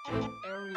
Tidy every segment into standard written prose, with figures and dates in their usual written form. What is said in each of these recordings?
Peril.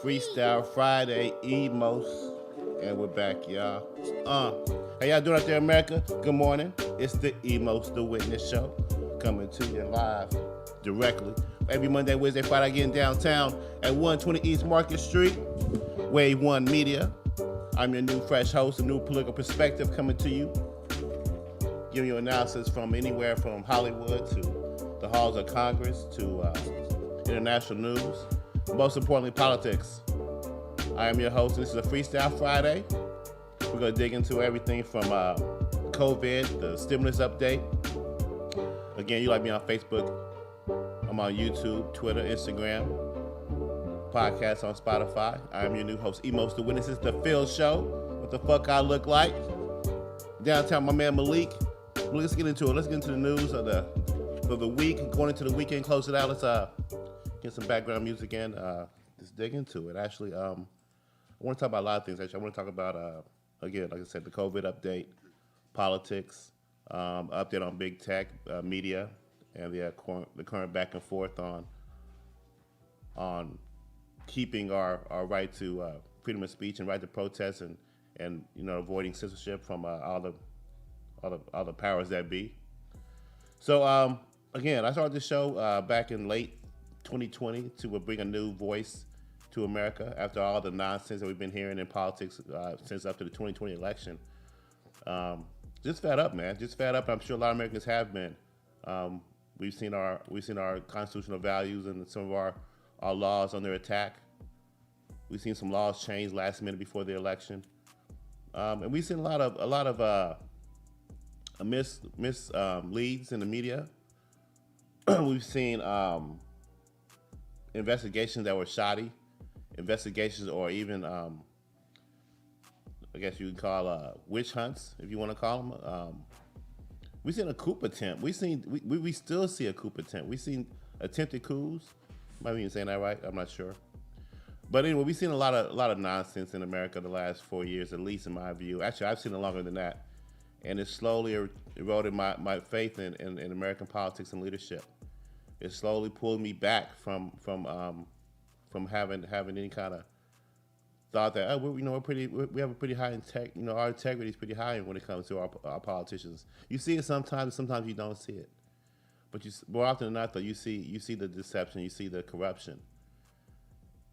Freestyle Friday, Emos, and we're back, y'all. How y'all doing out there, America? Good morning. It's the Emos, the Witness Show, coming to you live, directly, every Monday, Wednesday, Friday, again downtown at 120 East Market Street, Wave One Media. I'm your new fresh host, a new political perspective coming to you, giving you analysis from anywhere from Hollywood to the halls of Congress to international news, most importantly, politics. I am your host. This is a Freestyle Friday. We're going to dig into everything from COVID, the stimulus update. Again, you like me on Facebook. I'm on YouTube, Twitter, Instagram, podcast on Spotify. I am your new host, Emos the Witnesses, the Phil Show. What the fuck I look like? Downtown, my man Malik. Let's get into it. Let's get into the news of the week. Going into the weekend, close it out. Let's get some background music in. Just dig into it. Actually, I want to talk about a lot of things. Actually, I want to talk about again, like I said, the COVID update, politics, update on big tech, media, and the current back and forth on keeping our right to freedom of speech and right to protest and avoiding censorship from all the powers that be. So again, I started this show back in late 2020 to bring a new voice to America after all the nonsense that we've been hearing in politics since up to the 2020 election. Just fed up, man. Just fed up. I'm sure a lot of Americans have been. We've seen our constitutional values and some of our laws under attack. We've seen some laws change last minute before the election, and we've seen a lot of leads in the media. We've seen investigations that were shoddy, investigations or even I guess you would call witch hunts, if you want to call them. We've seen a coup attempt. We still see a coup attempt. We've seen attempted coups. Might be even saying that right. I'm not sure. But anyway, we've seen a lot of nonsense in America the last 4 years, at least in my view. Actually, I've seen it longer than that, and it's slowly eroded my faith in American politics and leadership. It slowly pulled me back from having any kind of thought that we have a pretty high our integrity is pretty high when it comes to our politicians. You see it sometimes you don't see it, but more often than not, though, you see the deception, you see the corruption,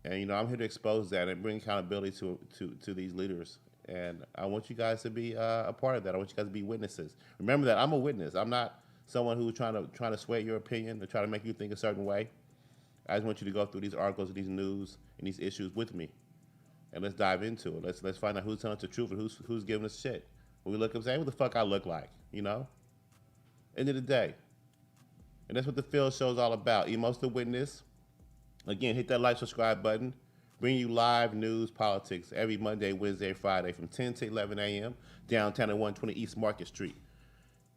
and I'm here to expose that and bring accountability to these leaders. And I want you guys to be a part of that. I want you guys to be witnesses. Remember that I'm a witness. I'm not someone who's trying to sway your opinion or try to make you think a certain way. I just want you to go through these articles, these news, and these issues with me, and let's dive into it. Let's find out who's telling us the truth and who's giving us shit. When we look up and say, "What the fuck I look like?" End of the day, and that's what the Phil Show is all about. Emos the Witness. Again, hit that like, subscribe button. Bring you live news, politics every Monday, Wednesday, Friday from 10 to 11 a.m. downtown at 120 East Market Street.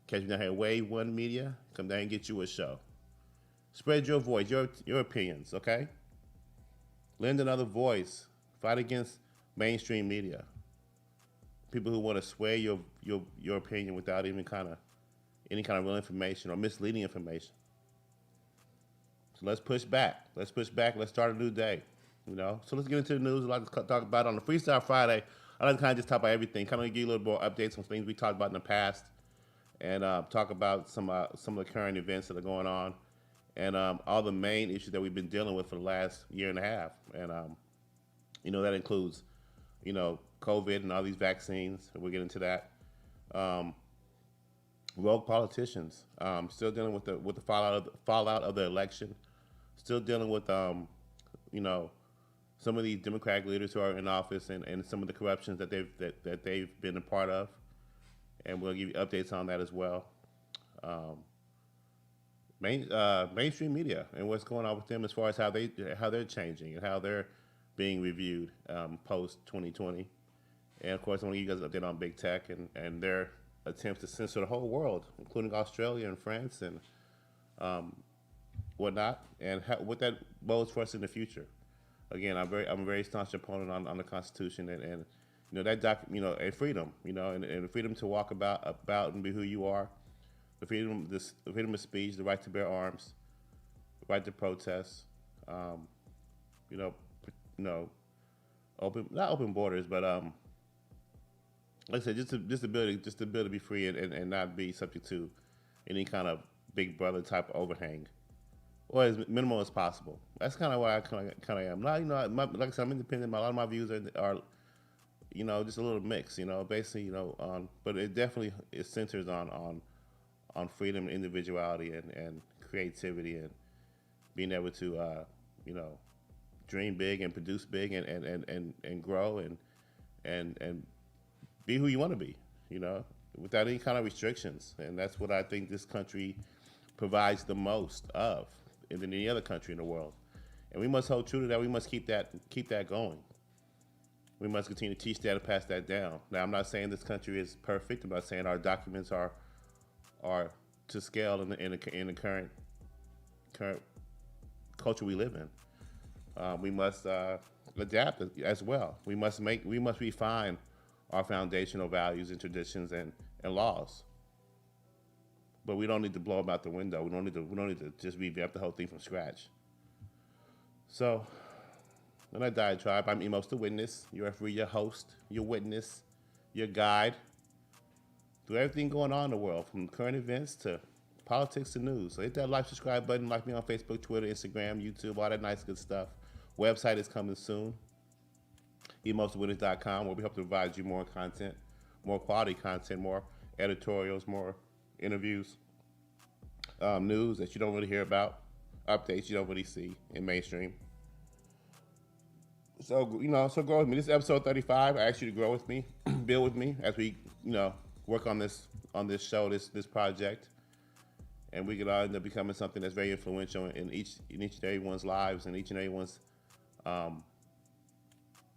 Catch me down here at Wave One Media. Come down and get you a show. Spread your voice, your opinions, okay? Lend another voice. Fight against mainstream media. People who want to sway your opinion without even any kind of real information or misleading information. So let's push back. Let's start a new day. So let's get into the news. I'd like to talk about on the Freestyle Friday. I'd like to kind of just talk about everything. Kind of give you a little more updates on things we talked about in the past, and talk about some of the current events that are going on, and all the main issues that we've been dealing with for the last year and a half. And that includes COVID and all these vaccines. We'll get into that. Rogue politicians. Still dealing with the fallout of the election. Still dealing with some of these Democratic leaders who are in office and some of the corruptions that they've been a part of, and we'll give you updates on that as well. Mainstream media and what's going on with them as far as how they're changing and how they're being reviewed post 2020, and of course I want to give you guys an update on big tech and their attempts to censor the whole world, including Australia and France and whatnot, and what that bodes for us in the future. Again, I'm a very staunch opponent on the Constitution and and freedom, and the freedom to walk about and be who you are, the freedom of speech, the right to bear arms, the right to protest, open, not open borders, but like I said, just the ability to be free and not be subject to any kind of big brother type overhang, or as minimal as possible. That's kind of what I kind of am. Not, like I said, I'm independent. A lot of my views are just a little mix. Basically, on, but it definitely it centers on freedom, and individuality, and creativity, and being able to you know dream big and produce big and grow and be who you want to be, without any kind of restrictions. And that's what I think this country provides the most of than any other country in the world. And we must hold true to that. We must keep that going. We must continue to teach that and pass that down. Now, I'm not saying this country is perfect. I'm not saying our documents are to scale in the current culture we live in. We must adapt as well. We must refine our foundational values and traditions and laws. But we don't need to blow them out the window. We don't need to just revamp the whole thing from scratch. So, when I diatribe, I'm Emos the Witness, your referee, your host, your witness, your guide through everything going on in the world, from current events to politics to news. So hit that like, subscribe button, like me on Facebook, Twitter, Instagram, YouTube, all that nice good stuff. Website is coming soon, emosthewitness.com, where we hope to provide you more content, more quality content, more editorials, more interviews, news that you don't really hear about, updates you don't really see in mainstream. So grow with me. This is episode 35. I ask you to grow with me, build with me as we, work on this show, this project, and we could all end up becoming something that's very influential in each and everyone's lives and each and everyone's um,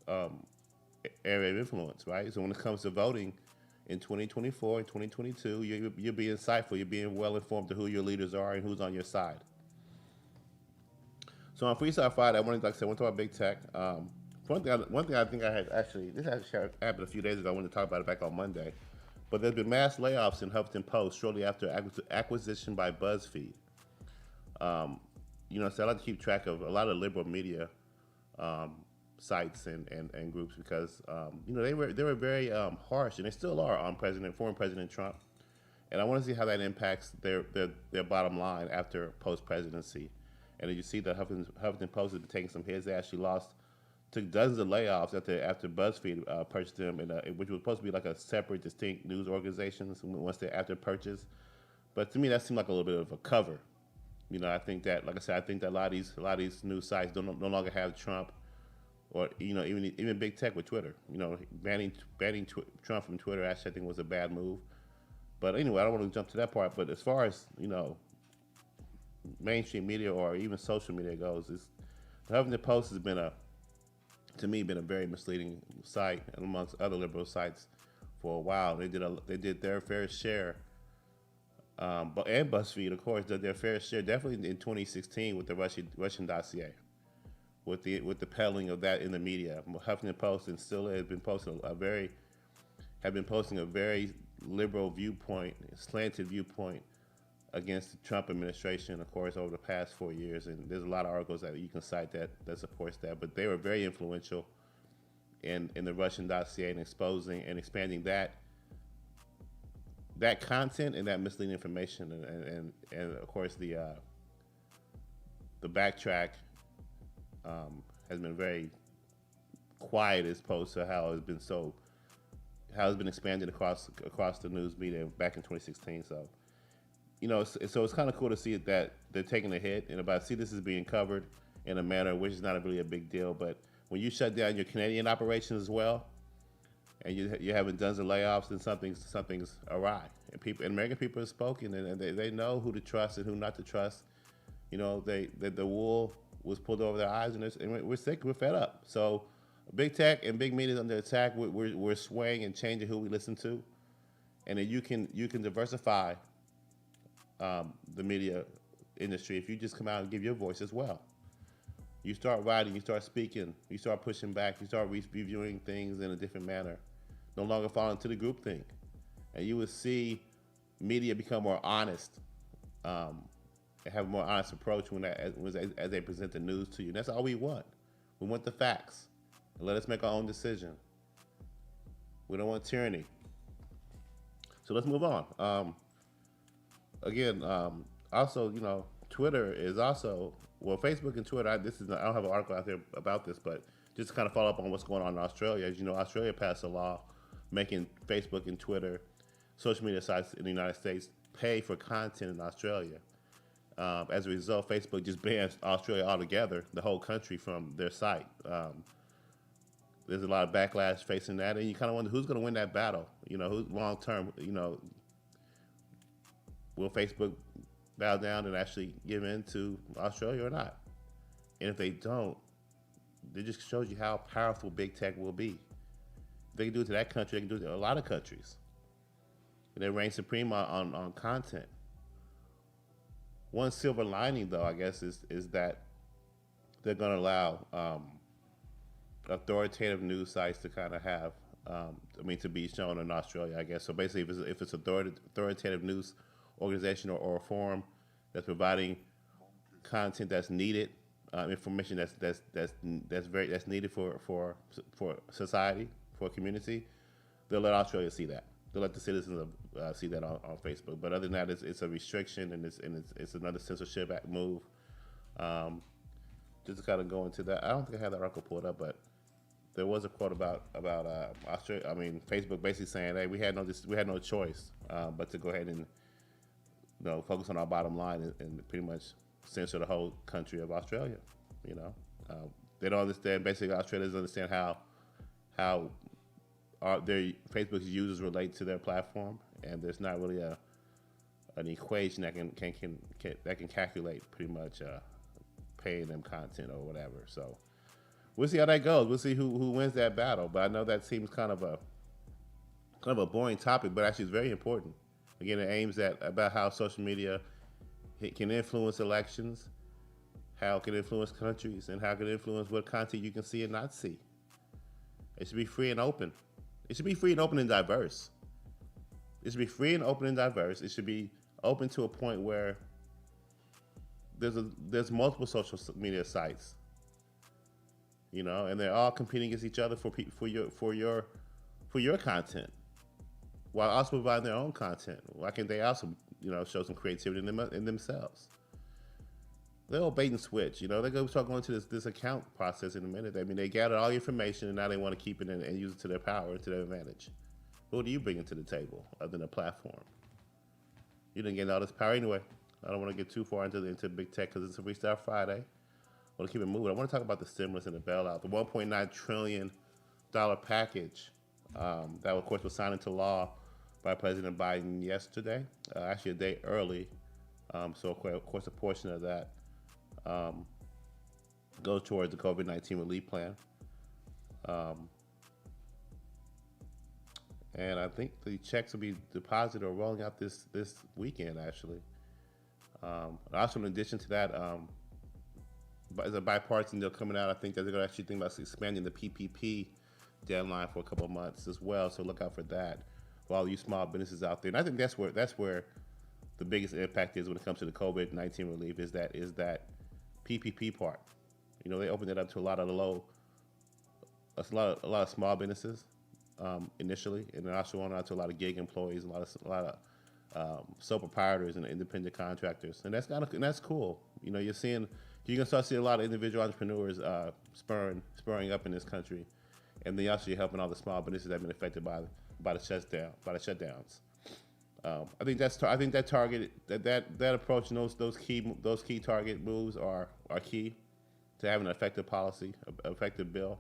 um, area of influence, right? So when it comes to voting in 2024 and 2022, you'll be insightful. You're being well informed to who your leaders are and who's on your side. So on Freestyle Friday, like I said, I want to talk about big tech. One thing I think I had this actually happened a few days ago. I wanted to talk about it back on Monday. But there's been mass layoffs in Huffington Post shortly after acquisition by BuzzFeed. So I like to keep track of a lot of liberal media um, sites and groups because they were very harsh, and they still are, on former President Trump. And I want to see how that impacts their bottom line after post presidency. And as you see that Huffington Post has been taking some hits. They actually took dozens of layoffs after BuzzFeed purchased them, which was supposed to be like a separate, distinct news organization after purchase. But to me, that seemed like a little bit of a cover. I think that, like I said, a lot of these news sites no longer have Trump, or even big tech with Twitter. Banning Trump from Twitter actually I think was a bad move. But anyway, I don't want to jump to that part. But as far as mainstream media or even social media goes, the Huffington Post has been a very misleading site, and amongst other liberal sites for a while. They did their fair share, and BuzzFeed, of course, did their fair share definitely in 2016 with the Russian dossier, with the peddling of that in the media. Huffington Post and still has been posting a very liberal viewpoint, slanted viewpoint against the Trump administration, of course, over the past 4 years. And there's a lot of articles that you can cite that supports that. But they were very influential in the Russian dossier and exposing and expanding that content and that misleading information. And of course, the backtrack has been very quiet as opposed to how it's been expanded across the news media back in 2016. So. So it's kind of cool to see that they're taking a hit, and about see this is being covered in a manner which is not really a big deal. But when you shut down your Canadian operations as well, and you're having dozens of layoffs, then something's awry. And American people have spoken, and they know who to trust and who not to trust. The wool was pulled over their eyes, and we're sick, we're fed up. So big tech and big media is under attack. We're swaying and changing who we listen to, and then you can diversify the media industry if you just come out and give your voice as well. You start writing, you start speaking, you start pushing back, you start reviewing things in a different manner, no longer falling to the group thing. And you will see media become more honest, and have a more honest approach as they present the news to you. And that's all we want. We want the facts. and let us make our own decision. We don't want tyranny. So let's move on. Again, also, Twitter is also, well, Facebook and Twitter. I don't have an article out there about this, but just to kind of follow up on what's going on in Australia. As you know, Australia passed a law making Facebook and Twitter, social media sites in the United States, pay for content in Australia. As a result, Facebook just bans Australia altogether, the whole country, from their site. There's a lot of backlash facing that, and you kind of wonder who's going to win that battle. Who's long term. Will Facebook bow down and actually give in to Australia or not? And if they don't, it just shows you how powerful big tech will be. If they can do it to that country, they can do it to a lot of countries. And they reign supreme on content. One silver lining, though, I guess, is that they're going to allow authoritative news sites to kind of have, to be shown in Australia, I guess. So basically, if it's authoritative news organization or forum that's providing content that's needed, information that's needed for society, for a community, they'll let Australia see that. They'll let the citizens see that on Facebook. But other than that, it's a restriction, and it's another censorship move. Just to kind of go into that, I don't think I have that article pulled up, but there was a quote about Australia. Facebook basically saying, "Hey, we had no choice but to go ahead and focus on our bottom line and pretty much censor the whole country of Australia." They don't understand. Basically, Australia doesn't understand how their Facebook's users relate to their platform, and there's not really an equation that can calculate pretty much paying them content or whatever. So we'll see how that goes. We'll see who wins that battle. But I know that seems kind of a boring topic, but actually it's very important. Again, it aims at about how social media can influence elections, how it can influence countries, and how it can influence what content you can see and not see. It should be free and open. It should be free and open and diverse. It should be free and open and diverse. It should be open to a point where there's multiple social media sites, and they're all competing against each other for your content, while also providing their own content. Why can't they also show some creativity in themselves? They're all bait and switch. They're going to start going to this account process in a minute. They gathered all the information, and now they want to keep it and use it to their power and to their advantage. What do you bring to the table other than a platform? You didn't get all this power anyway. I don't want to get too far into big tech because it's a Freestyle Friday. I want to keep it moving. I want to talk about the stimulus and the bailout, the $1.9 trillion package that, of course, was signed into law by President Biden yesterday, actually a day early. So, of course, a portion of that goes towards the COVID-19 relief plan. And I think the checks will be deposited or rolling out this weekend, actually. Also, in addition to that, as a bipartisan deal coming out, I think that they're going to actually think about expanding the PPP deadline for a couple of months as well. So look out for that for all you small businesses out there. And I think that's where the biggest impact is when it comes to the COVID-19 relief is that PPP part. They opened it up to a lot of small businesses initially, and then also went out to a lot of gig employees, a lot of sole proprietors and independent contractors, and that's cool. You're gonna start seeing a lot of individual entrepreneurs spurring up in this country, and then also you're helping all the small businesses that have been affected by the shutdowns. I think that approach and those key target moves are key to having an effective policy, an effective bill.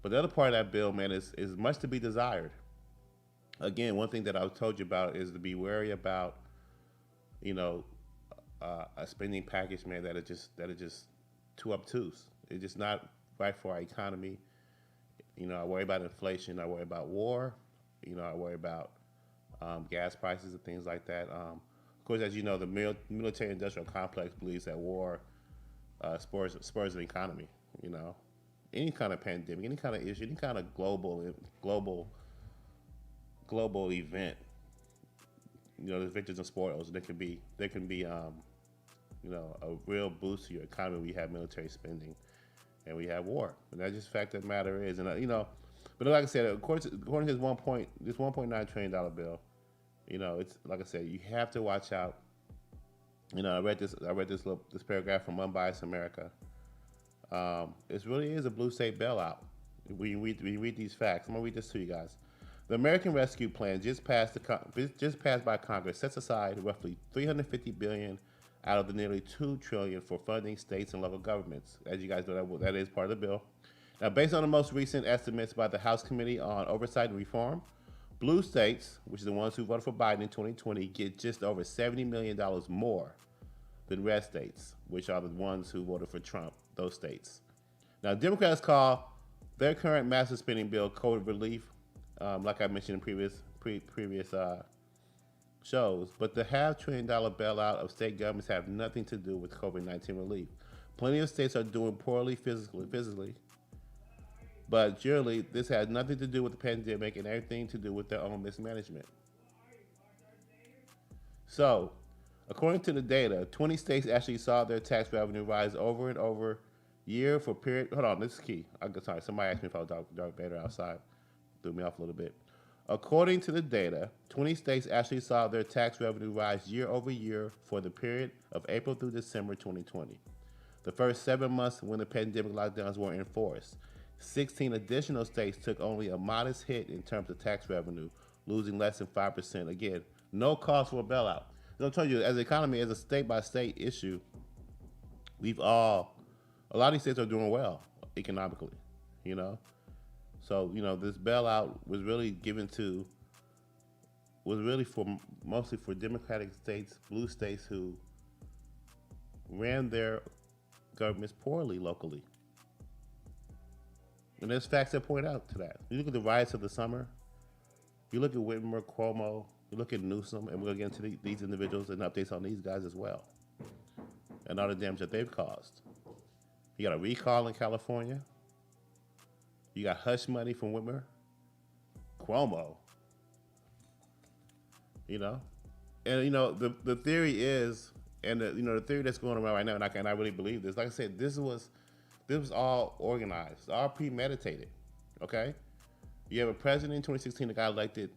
But the other part of that bill, man, is much to be desired. Again, one thing that I've told you about is to be wary about, a spending package, man, that is just too obtuse. It's just not right for our economy. I worry about inflation. I worry about war. I worry about gas prices and things like that. Of course, as you know, the military-industrial complex believes that war spurs an economy. Any kind of pandemic, any kind of issue, any kind of global event. There's victors and spoils. There can be a real boost to your economy when you have military spending. and we have war. And that's just the fact of the matter is, and but like I said, according to this 1.9 trillion dollar bill, it's like I said, you have to watch out. I read this paragraph from Unbiased America. It really is a blue state bailout. We read these facts. I'm gonna read this to you guys. The American Rescue Plan just passed by Congress sets aside roughly 350 billion out of the nearly 2 trillion for funding states and local governments. As you guys know, that is part of the bill. Now, based on the most recent estimates by the House Committee on Oversight and Reform, blue states, which are the ones who voted for Biden in 2020, get just over $70 million more than red states, which are the ones who voted for Trump, those states. Now, Democrats call their current massive spending bill COVID relief, like I mentioned in previous shows, but the $500 billion bailout of state governments have nothing to do with COVID-19 relief. Plenty of states are doing poorly physically, but generally this has nothing to do with the pandemic and everything to do with their own mismanagement. So, according to the data, 20 states actually saw their tax revenue rise over and over year for period. Hold on, this is key. Sorry, somebody asked me if I was Darth Vader outside. Threw me off a little bit. According to the data, 20 states actually saw their tax revenue rise year over year for the period of April through December 2020, the first 7 months when the pandemic lockdowns were enforced. 16 additional states took only a modest hit in terms of tax revenue, losing less than 5%. Again, no cause for a bailout. As I told you, as the economy is a state-by-state issue, a lot of these states are doing well economically, you know? So, this bailout was really mostly for Democratic states, blue states who ran their governments poorly locally. And there's facts that point out to that. You look at the riots of the summer, you look at Whitmer, Cuomo, you look at Newsom, and we're going to get into these individuals and updates on these guys as well, and all the damage that they've caused. You got a recall in California. You got hush money from Whitmer, Cuomo. And the theory is, and the theory that's going around right now, and I really believe this. Like I said, this was all organized, all premeditated. Okay, you have a president in 2016 that got elected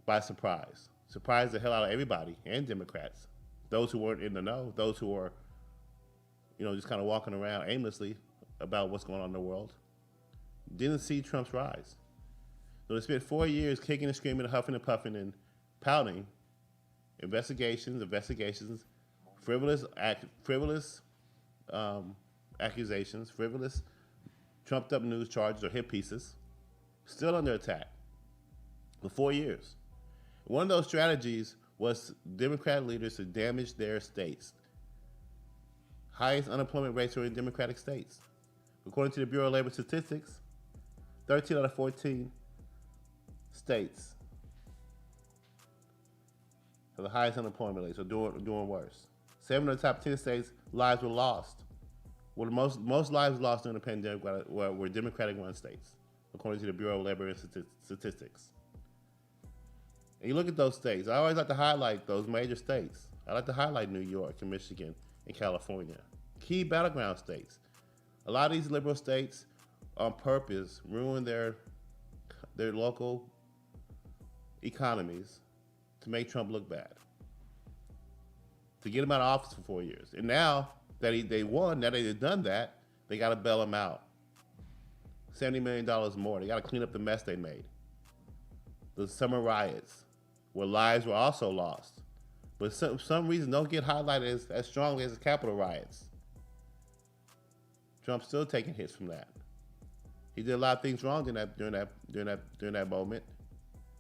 by surprised the hell out of everybody and Democrats, those who weren't in the know, those who were, just kind of walking around aimlessly about what's going on in the world. Didn't see Trump's rise. So they spent 4 years kicking and screaming, huffing and puffing and pouting. Investigations, frivolous accusations, frivolous, trumped up news charges or hit pieces, still under attack for 4 years. One of those strategies was Democrat leaders to damage their states. Highest unemployment rates are in Democratic states. According to the Bureau of Labor Statistics, 13 out of 14 states have the highest unemployment rates, or doing worse. 7 of the top 10 states, lives were lost. Well, the most lives lost during the pandemic were Democratic-run states, according to the Bureau of Labor Statistics. And you look at those states. I always like to highlight those major states. I like to highlight New York and Michigan and California, key battleground states. A lot of these liberal states, on purpose, ruin their local economies to make Trump look bad, to get him out of office for 4 years. And now that they won, now that they've done that, they got to bail him out. $70 million more. They got to clean up the mess they made. The summer riots, where lives were also lost, but some reason don't get highlighted as strongly as the Capitol riots. Trump's still taking hits from that. He did a lot of things wrong during that moment,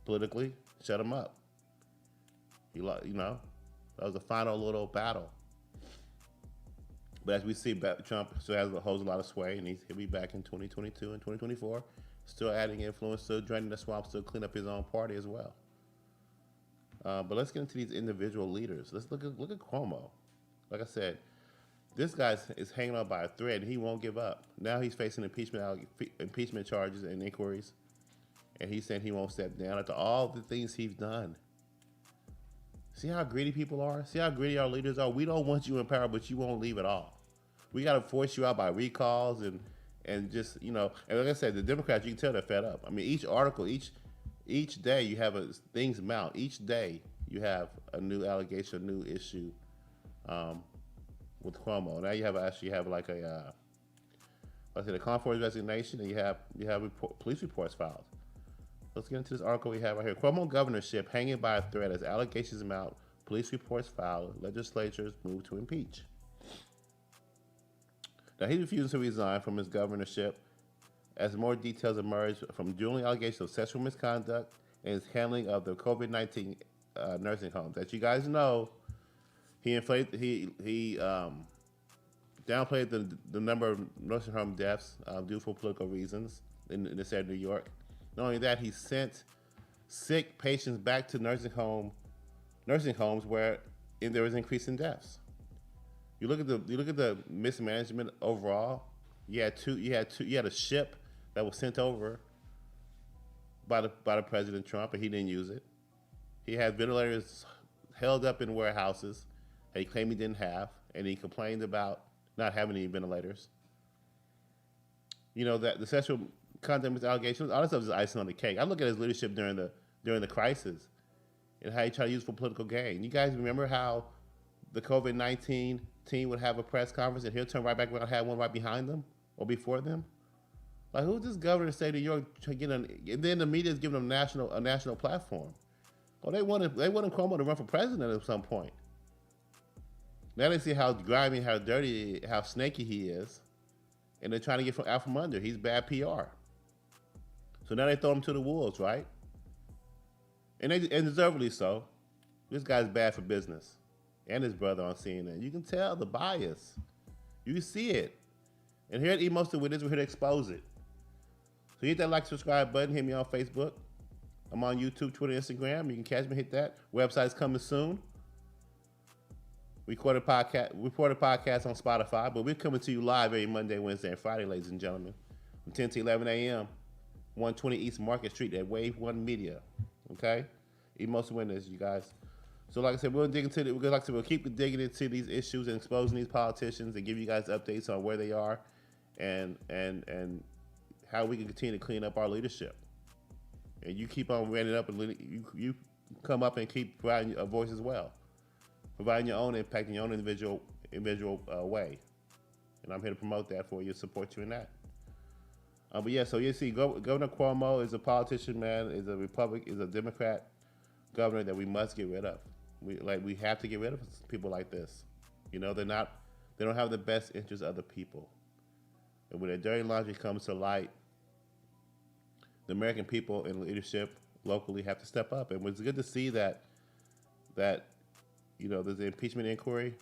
politically. Shut him up. That was the final little battle. But as we see, Trump still holds a lot of sway, and he'll be back in 2022 and 2024, still adding influence, still draining the swamp, still clean up his own party as well. But let's get into these individual leaders. Let's look at Cuomo. Like I said, this guy is hanging on by a thread, and he won't give up. Now he's facing impeachment charges and inquiries, and he's saying he won't step down after all the things he's done. See how greedy people are? See how greedy our leaders are? We don't want you in power, but you won't leave at all. We got to force you out by recalls and and just and like I said, the Democrats, you can tell they're fed up. I mean, each article, each day you have things mount. Each day you have a new allegation, a new issue um, with Cuomo. Now you actually have like let's say the call for his resignation, and you have police reports filed. Let's get into this article we have right here. Cuomo governorship hanging by a thread as allegations mount. Police reports filed. Legislatures move to impeach. Now he refused to resign from his governorship as more details emerge from dueling allegations of sexual misconduct and his handling of the COVID-19 nursing homes. As you guys know, he downplayed the number of nursing home deaths due for political reasons in the state of New York. Not only that, he sent sick patients back to nursing homes where there was increase in deaths. You look at the mismanagement overall. You had a ship that was sent over by the President Trump, and he didn't use it. He had ventilators held up in warehouses that he claimed he didn't have, and he complained about not having any ventilators. That the sexual conduct allegations, all this stuff is icing on the cake. I look at his leadership during the crisis and how he tried to use it for political gain. You guys remember how the COVID-19 team would have a press conference and he'll turn right back around and have one right behind them or before them? Like, who's this governor to say New York and then the media is giving them a national platform? Oh, they wanted Cuomo to run for president at some point. Now they see how grimy, how dirty, how snaky he is, and they're trying to get out from under. He's bad PR. So now they throw him to the wolves, right? And deservedly so. This guy's bad for business. And his brother on CNN. You can tell the bias. You see it. And here at Emotional Witness, we're here to expose it. So hit that like, subscribe button. Hit me on Facebook. I'm on YouTube, Twitter, Instagram. You can catch me, hit that. Website's coming soon. We record a podcast on Spotify, but we're coming to you live every Monday, Wednesday, and Friday, ladies and gentlemen, from 10 to 11 a.m., 120 East Market Street at Wave One Media. Okay? Emotional Witness, you guys. So like I said, we'll keep digging into these issues and exposing these politicians and give you guys updates on where they are and how we can continue to clean up our leadership. And you keep on running up and you come up and keep providing a voice as well. Providing your own impact in your own individual way. And I'm here to promote that for you, support you in that. But yeah, so you see, Governor Cuomo is a politician, man, is a Democrat governor that we must get rid of. We have to get rid of people like this. They don't have the best interests of the people. And when their dirty laundry comes to light, the American people and leadership locally have to step up. And it's good to see that there's an impeachment inquiry,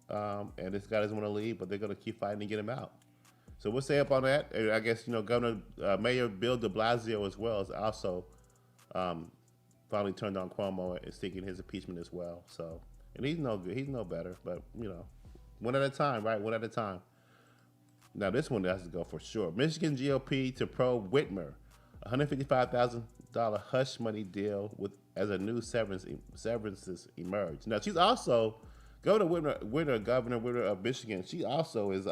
and this guy doesn't want to leave, but they're going to keep fighting to get him out. So we'll stay up on that. And I guess Mayor Bill de Blasio as well is also finally turned on Cuomo and seeking his impeachment as well. So, and he's no good. He's no better. But one at a time, right? One at a time. Now this one has to go for sure. Michigan GOP to probe Whitmer, $155,000 hush money deal as a new severances emerge. Now she's also Governor Whitmer of Michigan. She also is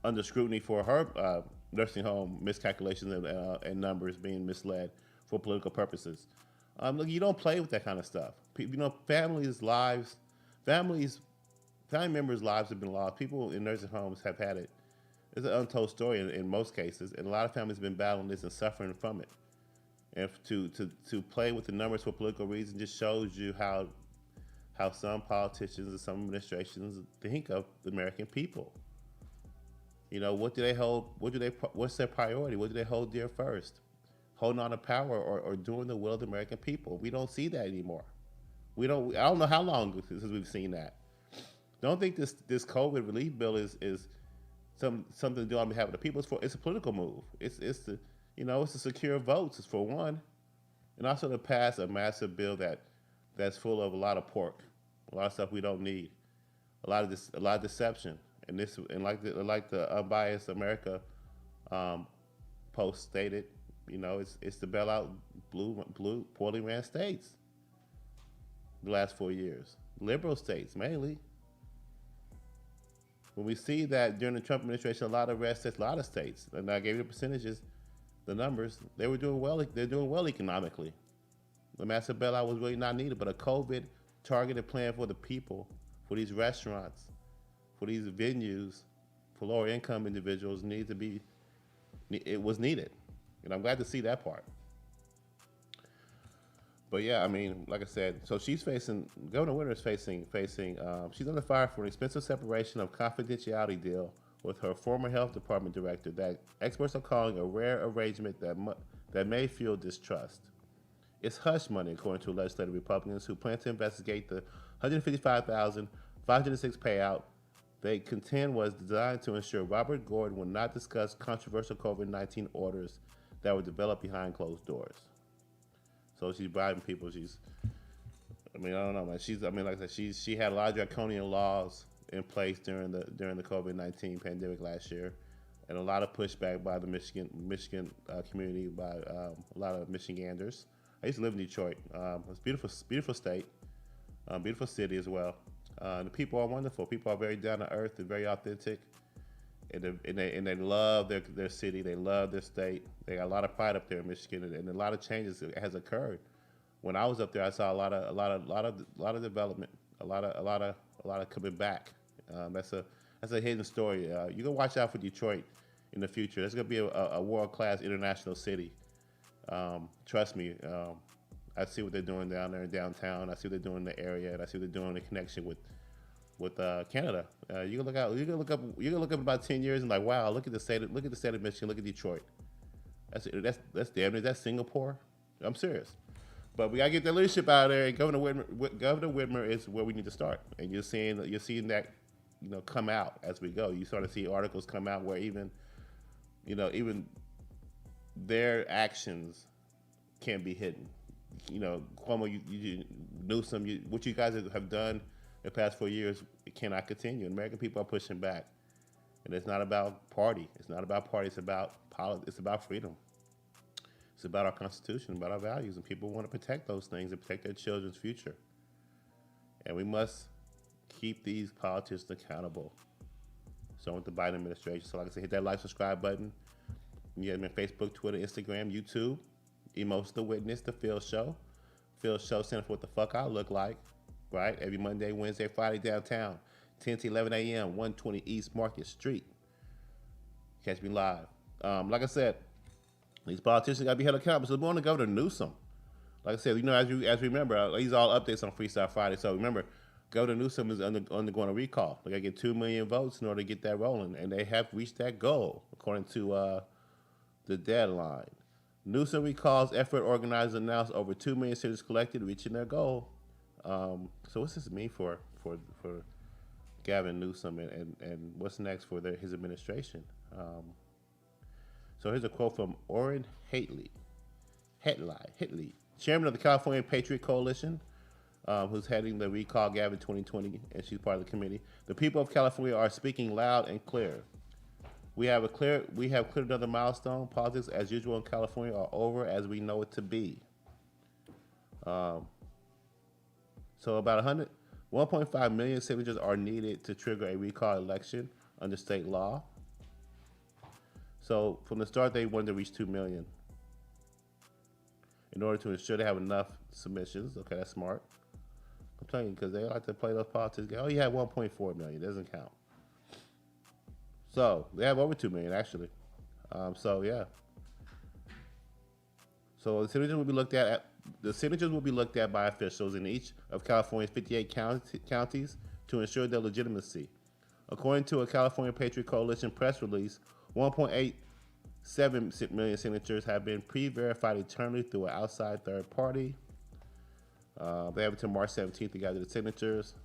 under scrutiny for her nursing home miscalculations and numbers being misled for political purposes. Look, you don't play with that kind of stuff. Family members' lives have been lost. People in nursing homes have had it. It's an untold story in most cases, and a lot of families have been battling this and suffering from it. And to play with the numbers for political reasons just shows you how some politicians and some administrations think of the American people. What do they hold? What's their priority? What do they hold dear first? Holding on to power or doing the will of the American people? We don't see that anymore. I don't know how long since we've seen that. Don't think this COVID relief bill is something to do on behalf of the people. It's a political move. It's to secure votes, for one, and also to pass a massive bill that's full of a lot of pork, a lot of stuff we don't need, a lot of deception, and like the Unbiased America post stated, it's to bail out blue poorly ran states the last 4 years, liberal states mainly. when we see that during the Trump administration, a lot of red states, a lot of states, and I gave you the percentages, the numbers, they were doing well. They're doing well economically. The massive bailout was really not needed, but a COVID targeted plan for the people, for these restaurants, for these venues, for lower income individuals needs to be. It was needed, and I'm glad to see that part. But yeah, I mean, like I said, so she's facing Governor Winter is facing. She's under fire for an expensive separation of confidentiality deal with her former health department director that experts are calling a rare arrangement that may fuel distrust. It's hush money, according to legislative Republicans who plan to investigate the 155,506 payout they contend was designed to ensure Robert Gordon would not discuss controversial COVID-19 orders that were developed behind closed doors. So she's bribing people. I mean, I don't know, man. I mean, like I said, she had a lot of draconian laws in place during the COVID-19 pandemic last year, and a lot of pushback by the Michigan community, by a lot of Michiganders. I used to live in Detroit. It's a beautiful state, beautiful city as well. The people are wonderful. People are very down to earth and very authentic, and they love their city. They love their state. They got a lot of pride up there in Michigan, and a lot of changes has occurred. When I was up there, I saw a lot of development, a lot of coming back. That's a hidden story. You can watch out for Detroit in the future. It's gonna be a world class international city. Trust me. I see what they're doing down there in downtown. I see what they're doing in the area, and I see what they're doing in connection with Canada. You can look out. You can look up. You can look up about 10 years and like, wow, look at the state. Look at the state of Michigan. Look at Detroit. That's damn near. That's Singapore. I'm serious. But we gotta get the leadership out of there. And Governor Whitmer is where we need to start. And you're seeing that, come out as we go. You sort of see articles come out where even their actions can't be hidden. Cuomo, you Newsom, what you guys have done the past 4 years, it cannot continue. American people are pushing back, and it's not about party. It's not about party. It's about politics. It's about freedom. It's about our Constitution, about our values, and people want to protect those things and protect their children's future. And we must keep these politicians accountable. So with the Biden administration. So like I said, hit that like, subscribe button. You have me on Facebook, Twitter, Instagram, YouTube. Emotional Witness, The Phil Show. Phil Show, Center for What the Fuck I Look Like. Right? Every Monday, Wednesday, Friday downtown. 10 to 11 a.m., 120 East Market Street. Catch me live. Like I said, these politicians got to be held accountable. So we're going to Governor Newsom. Like I said, as we remember, these are all updates on Freestyle Friday. So remember, Governor Newsom is undergoing a recall. They got to get 2 million votes in order to get that rolling. And they have reached that goal, according to the deadline. Newsom recalls effort organizers announced over 2 million signatures collected, reaching their goal. So what's this mean for Gavin Newsom and what's next for his administration? So here's a quote from Orrin Hately, chairman of the California Patriot Coalition, who's heading the Recall Gavin 2020, and she's part of the committee. The people of California are speaking loud and clear. We have cleared another milestone. Politics, as usual in California, are over as we know it to be. So about 1.5 million signatures are needed to trigger a recall election under state law. So from the start, they wanted to reach 2 million in order to ensure they have enough submissions. Okay, that's smart. I'm telling you, because they like to play those politics. Oh, you have 1.4 million. It doesn't count. So they have over 2 million actually. So yeah. So the signatures will be looked at. The signatures will be looked at by officials in each of California's 58 counties to ensure their legitimacy. According to a California Patriot Coalition press release, 1.87 million signatures have been pre-verified internally through an outside third party. They have until March 17th to gather the signatures.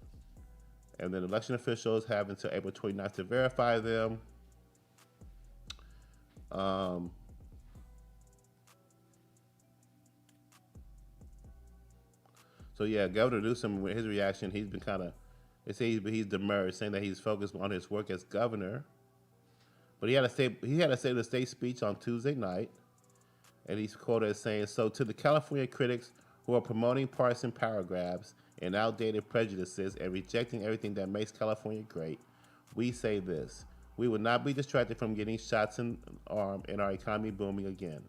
And then election officials have until April 29th to verify them. So yeah, Governor Newsom, with his reaction, he's been kind of, they say he's demurred, saying that he's focused on his work as governor. But he had to say the state speech on Tuesday night, and he's quoted as saying, "So to the California critics who are promoting partisan power grabs and outdated prejudices and rejecting everything that makes California great, We say this: we will not be distracted from getting shots in arm and our economy booming again.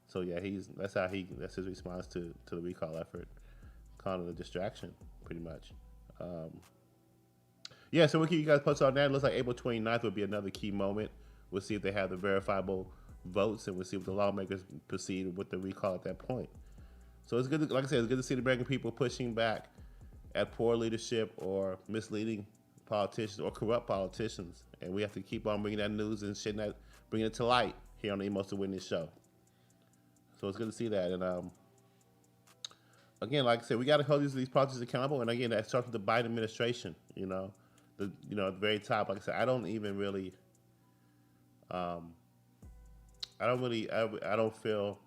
So yeah, that's his response to the recall effort, calling it a distraction, pretty much. Um, yeah, so we'll keep you guys posted on that. It looks like April 29th will be another key moment. We'll see if they have the verifiable votes, and we'll see if the lawmakers proceed with the recall at that point. So it's good, like I said, it's good to see the American people pushing back at poor leadership or misleading politicians or corrupt politicians, and we have to keep on bringing that news and bringing it to light here on the Emos to Win This show. So it's good to see that, and again, like I said, we got to hold these politicians accountable, and again, that starts with the Biden administration. At the very top, like I said, I don't even really, um, I don't feel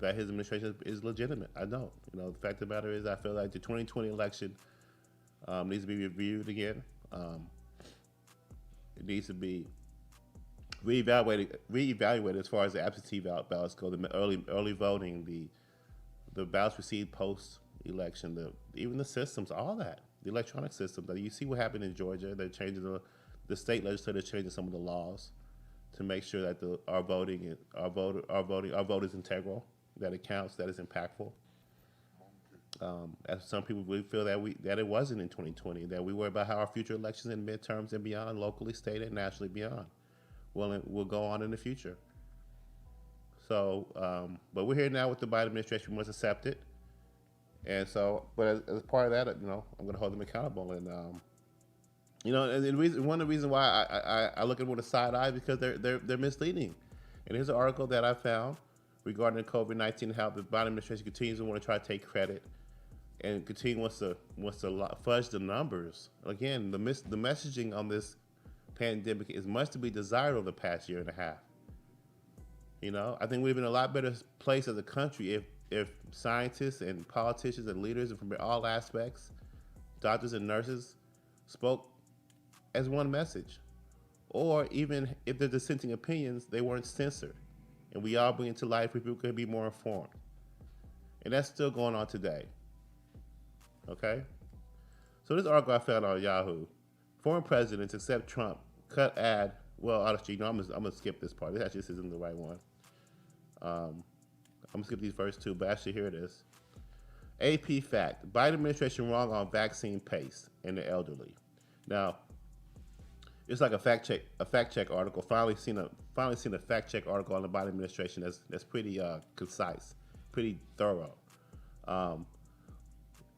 that his administration is legitimate. I don't. The fact of the matter is, I feel like the 2020 election needs to be reviewed again. It needs to be reevaluated as far as the absentee ballots go, the early voting, the ballots received post election, even the systems, all that, the electronic system. You see what happened in Georgia. They're changing the state legislature changing some of the laws to make sure that our vote is integral, that it counts, that it's impactful. As some people we feel that it wasn't in 2020, that we worry about how our future elections and midterms and beyond, locally, state, and nationally beyond, will go on in the future. So, but we're here now with the Biden administration was accepted, and so, but as part of that, I'm going to hold them accountable, and and one of the reasons why I look at them with a side eye because they're misleading. And here's an article that I found regarding COVID-19, how the Biden administration continues to want to try to take credit and wants to fudge the numbers. Again, the messaging on this pandemic is much to be desired over the past year and a half. I think we've been in a lot better place as a country if scientists and politicians and leaders from all aspects, doctors and nurses, spoke as one message, or even if they're dissenting opinions, they weren't censored, and we all bring it to life where people can be more informed. And that's still going on today. Okay? So this article I found on Yahoo: foreign presidents except Trump cut ad. Well, actually, I'm gonna skip this part. This isn't the right one. I'm gonna skip these first two, but actually here it is. AP fact: Biden administration wrong on vaccine pace in the elderly. Now, it's like a fact check article. Finally seen a fact check article on the Biden administration that's pretty concise, pretty thorough. And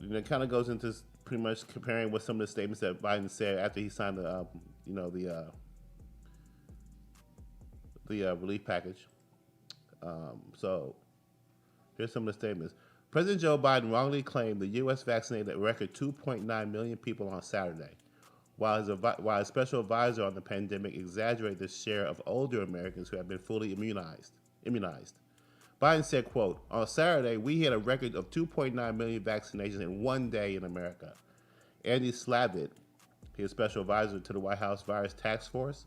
it kind of goes into pretty much comparing what some of the statements that Biden said after he signed the relief package. So here's some of the statements. President Joe Biden wrongly claimed the U.S. vaccinated a record 2.9 million people on Saturday, while his special advisor on the pandemic exaggerated the share of older Americans who have been fully immunized. Biden said, quote, on Saturday, we hit a record of 2.9 million vaccinations in one day in America. Andy Slavitt, his special advisor to the White House Virus Task Force,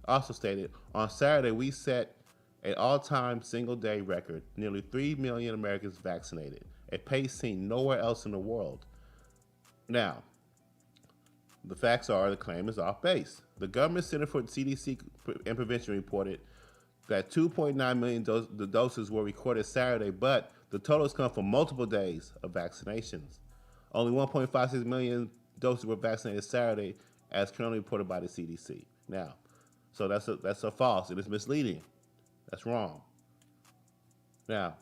also stated, on Saturday, we set an all-time single-day record, nearly 3 million Americans vaccinated, a pace seen nowhere else in the world. Now, the facts are the claim is off base. The Government Center for CDC and Prevention reported that 2.9 million doses were recorded Saturday, but the totals come from multiple days of vaccinations. Only 1.56 million doses were vaccinated Saturday, as currently reported by the CDC. Now, so that's a false. It is misleading. That's wrong. Now,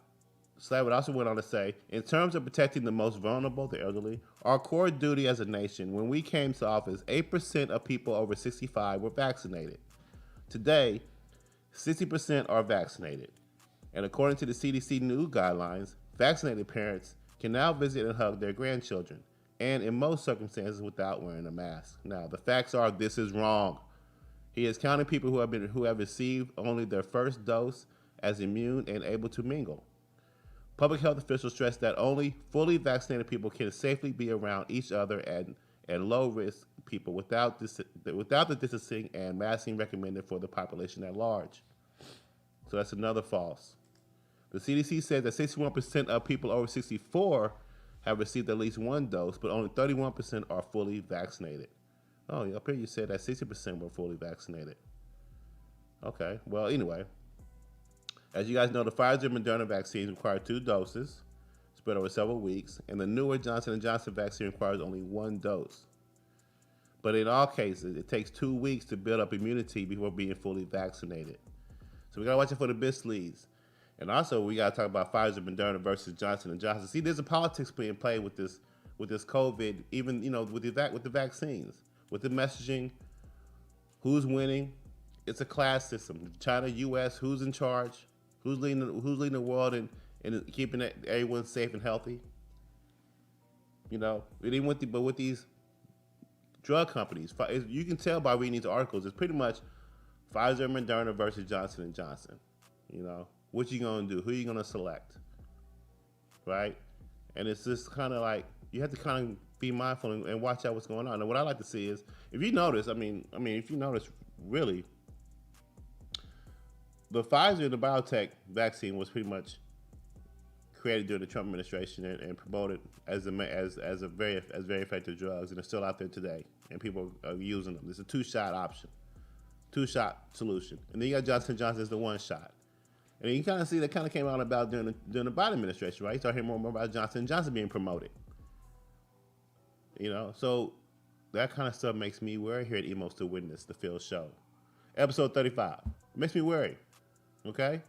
Slavitt also went on to say, in terms of protecting the most vulnerable, the elderly, our core duty as a nation, when we came to office, 8% of people over 65 were vaccinated. Today, 60% are vaccinated. And according to the CDC new guidelines, vaccinated parents can now visit and hug their grandchildren, and in most circumstances without wearing a mask. Now, the facts are this is wrong. He is counting people who have received only their first dose as immune and able to mingle. Public health officials stress that only fully vaccinated people can safely be around each other and low-risk people without the distancing and masking recommended for the population at large. So that's another false. The CDC says that 61% of people over 64 have received at least one dose, but only 31% are fully vaccinated. Oh, up here you said that 60% were fully vaccinated. Okay. Well, anyway, as you guys know, the Pfizer and Moderna vaccines require 2 doses spread over several weeks, and the newer Johnson& and Johnson vaccine requires only 1 dose. But in all cases, it takes 2 weeks to build up immunity before being fully vaccinated. So we gotta watch it for the misleads. And also, we gotta talk about Pfizer, Moderna versus Johnson& and Johnson. See, there's a politics being played with this COVID, even with the vaccines, with the messaging, who's winning. It's a class system. China, U.S., who's in charge, who's leading the world and keeping everyone safe and healthy. And even with these drug companies, you can tell by reading these articles. It's pretty much Pfizer, Moderna versus Johnson& and Johnson. What you gonna do? Who you gonna select? Right? And it's just kind of like you have to kind of be mindful and watch out what's going on. And what I like to see is, if you notice, if you notice, really, the Pfizer and the biotech vaccine was pretty much created during the Trump administration and promoted as very effective drugs, and they're still out there today, and people are using them. It's a 2-shot option, 2-shot solution, and then you got Johnson & Johnson as the 1-shot. And you kind of see that kind of came out about during the Biden administration, right? You start hearing more and more about Johnson & Johnson being promoted. So that kind of stuff makes me worry here at Emos to Witness, the Phil Show. Episode 35. It makes me worry. Okay?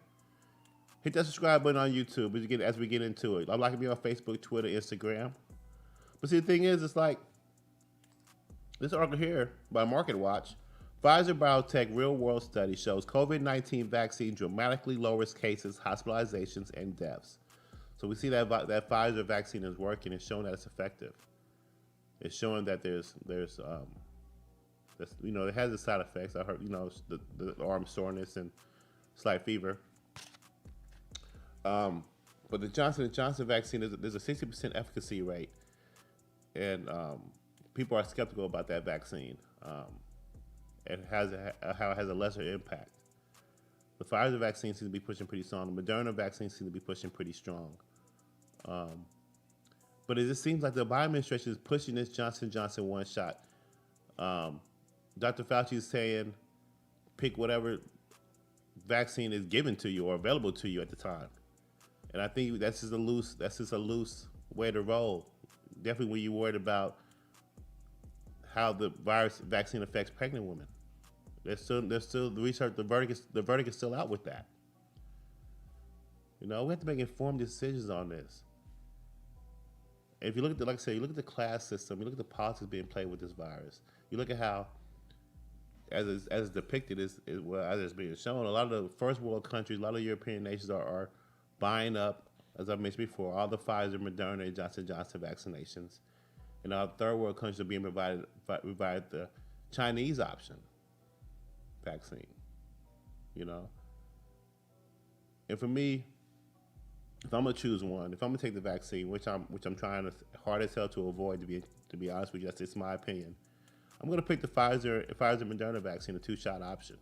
Hit that subscribe button on YouTube as we get into it. I'm liking me on Facebook, Twitter, Instagram. But see, the thing is, it's like this article here by MarketWatch. Pfizer Biotech real-world study shows COVID-19 vaccine dramatically lowers cases, hospitalizations, and deaths. So we see that Pfizer vaccine is working. It's showing that it's effective. It's showing that it has its side effects. I heard, the arm soreness and slight fever. But the Johnson & Johnson vaccine, there's a 60% efficacy rate, and people are skeptical about that vaccine. And how it has a lesser impact. The Pfizer vaccine seems to be pushing pretty strong. The Moderna vaccine seems to be pushing pretty strong. But it just seems like the Biden administration is pushing this Johnson & Johnson 1-shot. Dr. Fauci is saying, pick whatever vaccine is given to you or available to you at the time. And I think that's just a loose way to roll. Definitely when you're worried about how the virus vaccine affects pregnant women. There's still the research. The verdict is still out with that. We have to make informed decisions on this. And if you look at you look at the class system, you look at the politics being played with this virus. You look at how, as depicted, as it's being shown, a lot of the first world countries, a lot of European nations are buying up, as I mentioned before, all the Pfizer, Moderna, and Johnson & Johnson vaccinations. And our third world countries are being provided the Chinese option vaccine. And for me, if I'm gonna choose one, if I'm gonna take the vaccine, which I'm trying hard as hell to avoid, to be honest with you, it's my opinion. I'm gonna pick the Pfizer Moderna vaccine, the 2-shot option.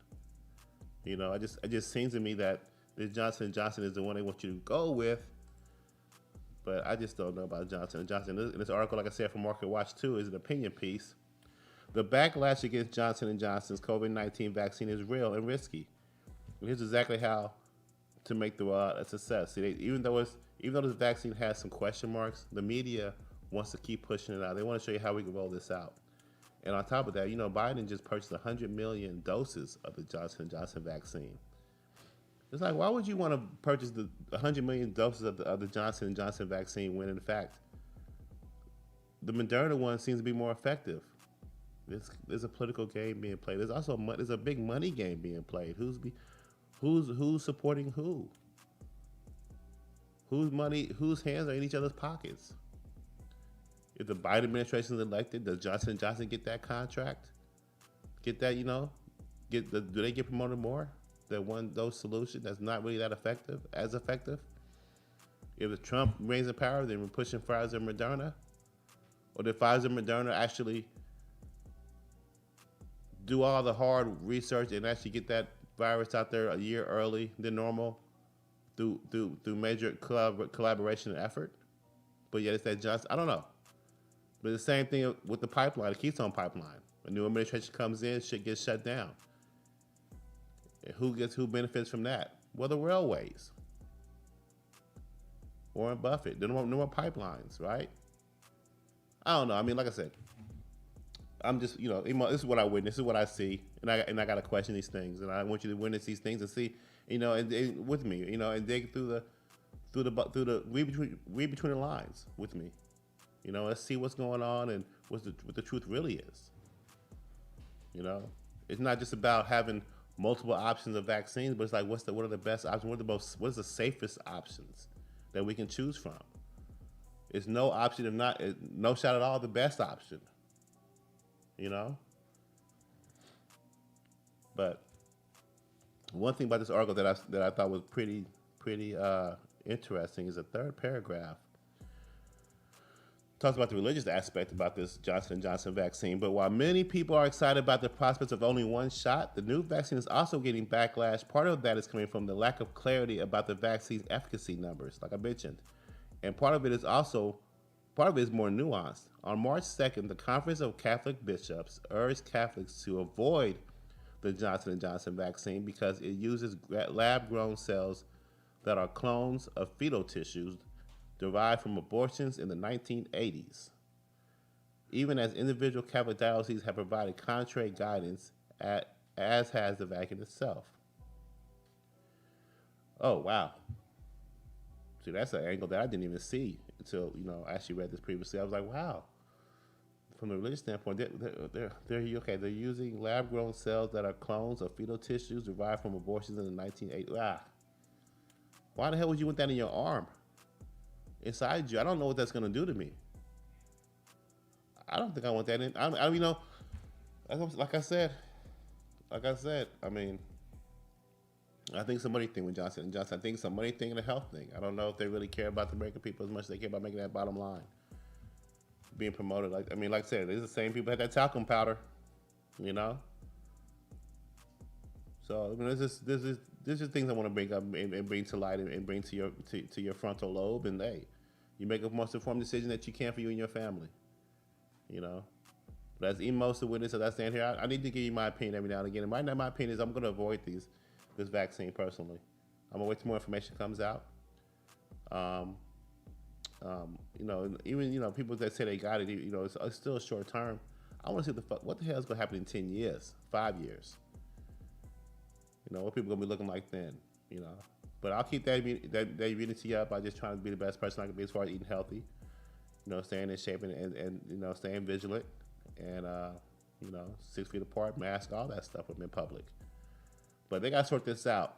It just seems to me that the Johnson & Johnson is the one they want you to go with. But I just don't know about Johnson & Johnson. In this article, like I said, from MarketWatch 2, is an opinion piece. The backlash against Johnson & Johnson's COVID-19 vaccine is real and risky. And here's exactly how to make the rollout a success. See, even though this vaccine has some question marks, the media wants to keep pushing it out. They want to show you how we can roll this out. And on top of that, Biden just purchased 100 million doses of the Johnson & Johnson vaccine. It's like, why would you want to purchase the 100 million doses of the Johnson & Johnson vaccine when, in fact, the Moderna one seems to be more effective? There's a political game being played. There's also a big money game being played. Who's supporting who? Whose hands are in each other's pockets? If the Biden administration is elected, does Johnson & Johnson get that contract? Get that, do they get promoted more? That one dose solution that's not really that effective, If Trump reigns in power, then we're pushing Pfizer and Moderna, or did Pfizer and Moderna actually do all the hard research and actually get that virus out there a year early than normal through major collaboration and effort? But yet it's that Johnson. I don't know, but the same thing with the pipeline, the Keystone pipeline. A new administration comes in, shit gets shut down. And who benefits from that? Well, the railways. Warren Buffett. No more pipelines, right? I don't know. I mean, like I said, I'm just, this is what I witness, this is what I see, and I got to question these things, and I want you to witness these things and see, and with me, and dig through the read between the lines with me, let's see what's going on and what the truth really is. It's not just about having multiple options of vaccines, but it's like what are the best options? What is the safest options that we can choose from? It's no option if not no shot at all the best option. you know. But one thing about this article that I thought was pretty interesting is the third paragraph. Talks about the religious aspect about this Johnson & Johnson vaccine. But while many people are excited about the prospects of only one shot, the new vaccine is also getting backlash. Part of that is coming from the lack of clarity about the vaccine's efficacy numbers, like I mentioned. And part of it is more nuanced. On March 2nd, the Conference of Catholic Bishops urged Catholics to avoid the Johnson & Johnson vaccine because it uses lab-grown cells that are clones of fetal tissues derived from abortions in the 1980s. Even as individual Catholic dioceses have provided contrary guidance, as has the vaccine itself. Oh, wow. See, that's an angle that I didn't even see until, I actually read this previously. I was like, wow. From the religious standpoint, they're using lab-grown cells that are clones of fetal tissues derived from abortions in the 1980s. Why the hell would you want that in your arm? Inside you? I don't know what that's going to do to me. I don't think I want that in. Like I said, I mean, I think it's a money thing with Johnson & Johnson. I think it's a money thing and a health thing. I don't know if they really care about the American people as much as they care about making that bottom line being promoted. Like I said, these are the same people that had that talcum powder, So there's just things I want to bring up and bring to light and bring to your frontal lobe, and hey, you make a most informed decision that you can for you and your family, But as emotional witness as I stand here, I need to give you my opinion every now and again. And right now, my opinion is I'm going to avoid this vaccine personally. I'm gonna wait till more information comes out. Even people that say they got it, it's still a short term. I want to see what the hell is gonna happen in 10 years, 5 years. What people gonna be looking like then, But I'll keep that immunity up by just trying to be the best person I can be as far as eating healthy, staying in shape and staying vigilant and 6 feet apart, mask, all that stuff when I'm in public. But they gotta sort this out.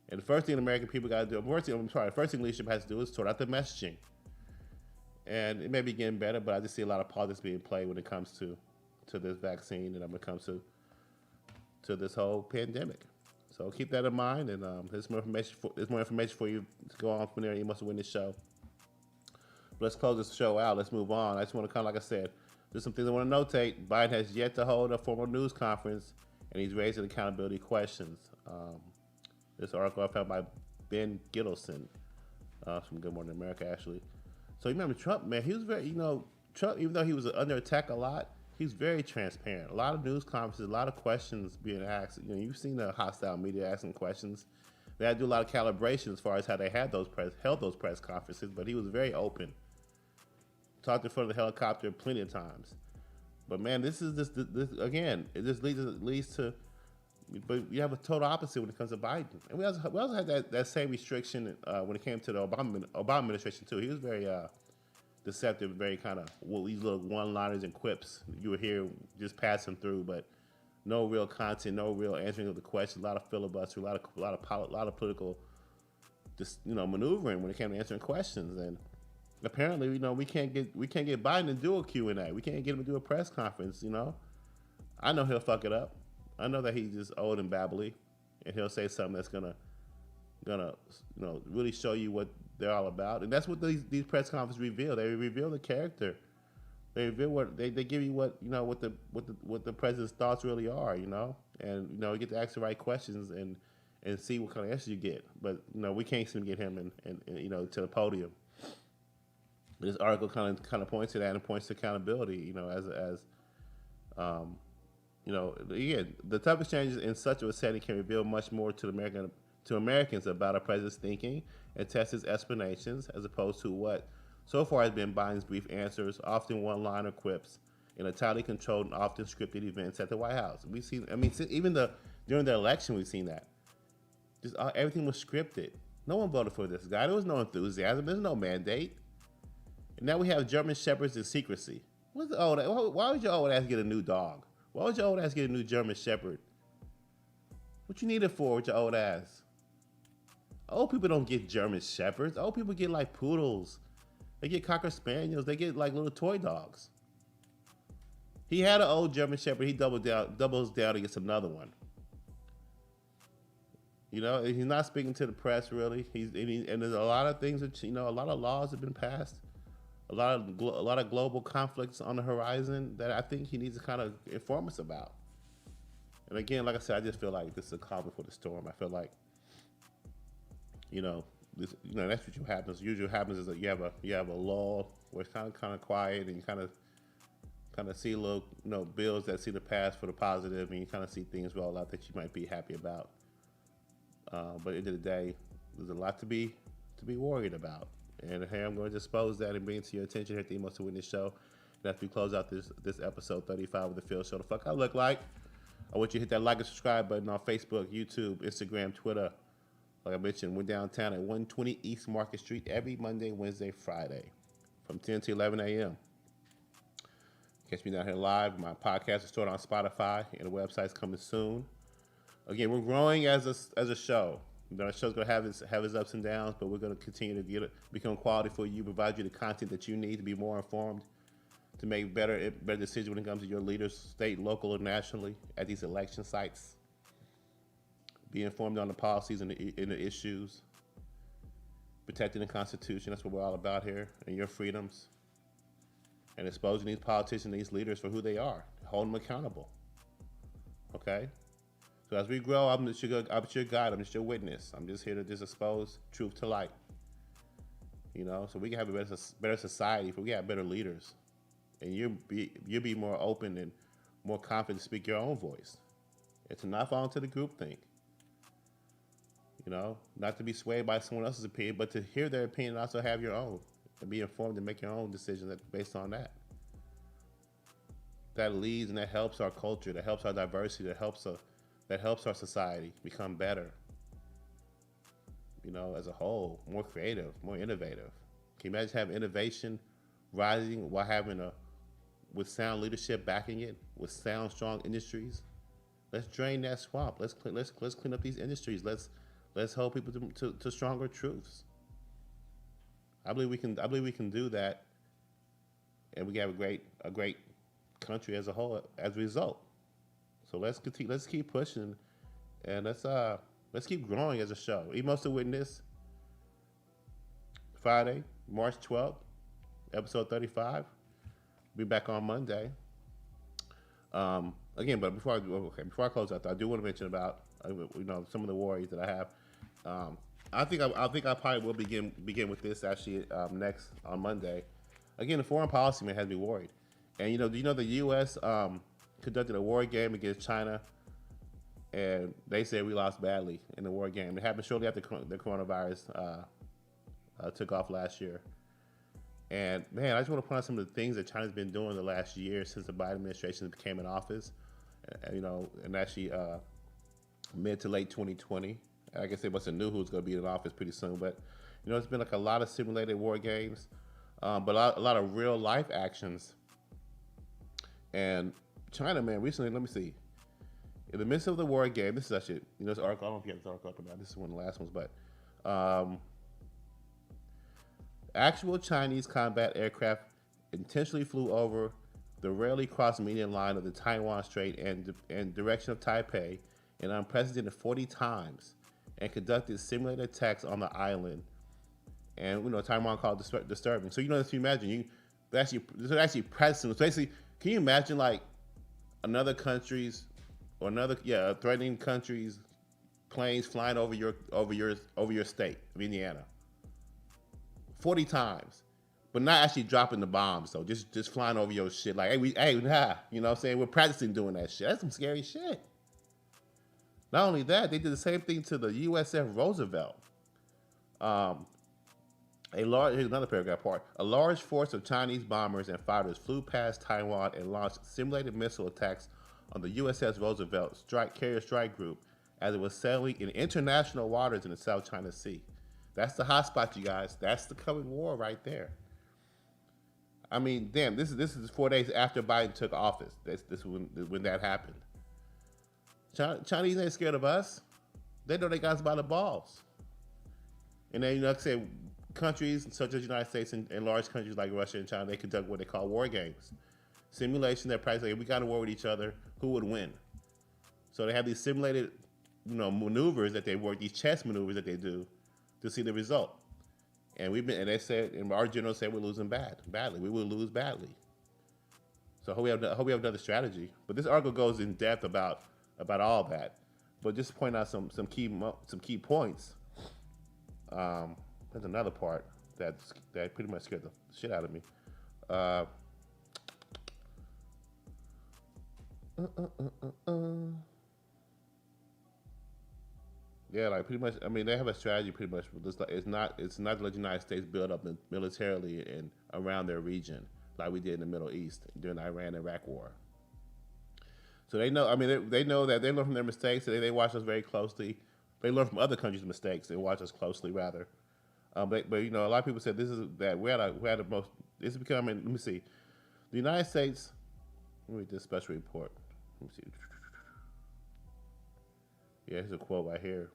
And the first thing the American people gotta do, the first thing leadership has to do is sort out the messaging. And it may be getting better, but I just see a lot of politics being played when it comes to this vaccine and when it comes to this whole pandemic. So keep that in mind, and there's more information for you to go on from there. You must win this show. But let's close this show out. Let's move on. I just want to like I said, there's some things I want to notate. Biden has yet to hold a formal news conference, and he's raising accountability questions. This article I found by Ben Gittleson from Good Morning America, actually. So you remember Trump, man, he was very, Trump, even though he was under attack a lot, he's very transparent. A lot of news conferences, a lot of questions being asked. You've seen the hostile media asking questions. They had to do a lot of calibration as far as how they held those press conferences, but he was very open. Talked in front of the helicopter plenty of times. But man, this again, it just leads to, but you have a total opposite when it comes to Biden. And we also had that same restriction when it came to the Obama administration too. He was very deceptive, very kind of these little one-liners and quips you would hear just passing through, but no real content, no real answering of the questions. A lot of filibuster, a lot of political, maneuvering when it came to answering questions. And apparently, we can't get Biden to do a Q&A. We can't get him to do a press conference. I know he'll fuck it up. I know that he's just old and babbly, and he'll say something that's gonna really show you what they're all about. And that's what these press conferences reveal. They reveal the character. They reveal they give you what the president's thoughts really are. And you get to ask the right questions and see what kind of answers you get. But we can't seem to get him to the podium. This article kind of points to that and points to accountability. Again, the tough exchanges in such a setting can reveal much more to Americans about a president's thinking and test his explanations, as opposed to what so far has been Biden's brief answers, often one-liner quips, in a tightly controlled and often scripted events at the White House. We've seen, I mean, even during the election, we've seen that. Just everything was scripted. No one voted for this guy. There was no enthusiasm. There's no mandate. And now we have German shepherds in secrecy. Why would your old ass get a new dog? Why would your old ass get a new German shepherd? What you need it for with your old ass? Old people don't get German shepherds. Old people get like poodles. They get cocker spaniels. They get like little toy dogs. He had an old German shepherd. He doubles down to get another one. He's not speaking to the press really. And there's a lot of things that a lot of laws have been passed. A lot of global conflicts on the horizon that I think he needs to kind of inform us about. And again, like I said, I just feel like this is a calm before the storm. I feel like, that's what happens. Usually, what happens is that you have a lull where it's kind of quiet, and you kind of see little bills that see the past for the positive, and you kind of see things roll out that you might be happy about. But at the end of the day, there's a lot to be worried about. And here I'm going to dispose that and bring it to your attention here at the Emos to Witness show. And after we close out this episode 35 of the Phil Show, the fuck I look like, I want you to hit that like and subscribe button on Facebook, YouTube, Instagram, Twitter. Like I mentioned, we're downtown at 120 East Market Street every Monday, Wednesday, Friday from 10 to 11 a.m. Catch me down here live. My podcast is stored on Spotify, and the website's coming soon. Again, we're growing as a show. Our show's going to have its ups and downs, but we're going to continue to become quality for you, provide you the content that you need to be more informed, to make better decisions when it comes to your leaders, state, local, and nationally at these election sites. Be informed on the policies and the issues, protecting the Constitution. That's what we're all about here, and your freedoms, and exposing these politicians, these leaders for who they are, hold them accountable. Okay. So as we grow, I'm just your guide. I'm just your witness. I'm just here to just expose truth to light. So we can have a better society if we have better leaders, and you'll be more open and more confident to speak your own voice, and to not fall into the groupthink. Not to be swayed by someone else's opinion, but to hear their opinion and also have your own, and be informed and make your own decisions based on that. That leads and that helps our culture. That helps our diversity. That helps our society become better, as a whole, more creative, more innovative. Can you imagine having innovation rising while with sound leadership backing it, with sound, strong industries? Let's drain that swamp. Let's clean up these industries. Let's hold people to stronger truths. I believe we can do that, and we have a great country as a whole as a result. So let's keep pushing, and let's keep growing as a show. Emos to Witness, Friday, March 12th, episode 35. Be back on Monday. Again, but before I close out, I do want to mention about some of the worries that I have. I think I probably will begin with this actually next on Monday. Again, the foreign policy man has me worried, and the U.S. Conducted a war game against China, and they said we lost badly in the war game. It happened shortly after the coronavirus took off last year. And man, I just want to point out some of the things that China's been doing the last year since the Biden administration came in office. And actually mid to late 2020. I guess they must have knew who was going to be in office pretty soon. But it's been like a lot of simulated war games, but a lot of real life actions. And China, man, recently, let me see. In the midst of the war game, this is actually, this article, I don't know if you have this article up or not. This is one of the last ones, but actual Chinese combat aircraft intentionally flew over the rarely crossed median line of the Taiwan Strait and direction of Taipei an unprecedented 40 times and conducted simulated attacks on the island. And, Taiwan called it disturbing. So, if you imagine, this is actually precedent. So basically, can you imagine, like, another country's or threatening country's planes flying over your state of Indiana 40 times, but not actually dropping the bombs. So just flying over your shit like, nah, you know what I'm saying? We're practicing doing that shit. That's some scary shit. Not only that, they did the same thing to the USF Roosevelt. Um, here's another paragraph part. A large force of Chinese bombers and fighters flew past Taiwan and launched simulated missile attacks on the USS Roosevelt carrier strike group as it was sailing in international waters in the South China Sea. That's the hotspot, you guys. That's the coming war right there. I mean, damn, this is 4 days after Biden took office. This when that happened. Chinese ain't scared of us. They know they got us by the balls. And then, like I said, countries such as the United States and large countries like Russia and China, they conduct what they call war games. Simulation, they're practicing, if we got a war with each other, who would win? So they have these simulated, maneuvers that they work, these chess maneuvers that they do to see the result. And they said, and our generals said we're losing badly. We will lose badly. So I hope we have another strategy. But this article goes in depth about all that. But just to point out some key points. There's another part that pretty much scared the shit out of me. Yeah, like pretty much. I mean, they have a strategy pretty much. It's not to let the United States build up militarily and around their region like we did in the Middle East during the Iran-Iraq war. So they know. I mean, they know that they learn from their mistakes. They watch us very closely. They learn from other countries' mistakes. They watch us closely, rather. But a lot of people said this is that we had the most. This is becoming. Let me see. The United States. Let me read this special report. Let me see. Yeah, here's a quote right here.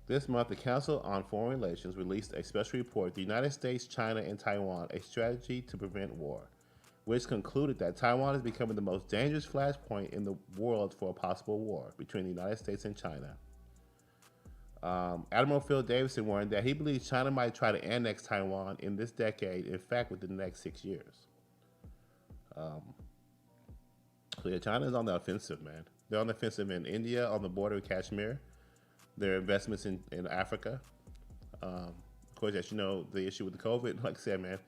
This month, the Council on Foreign Relations released a special report, The United States, China, and Taiwan, a strategy to prevent war, which concluded that Taiwan is becoming the most dangerous flashpoint in the world for a possible war between the United States and China. Admiral Phil Davidson warned that he believes China might try to annex Taiwan in this decade, in fact, within the next 6 years. So yeah, China is on the offensive, man. They're on the offensive in India, on the border of Kashmir. Their investments in Africa. Of course, as you know, the issue with the COVID, like I said, man,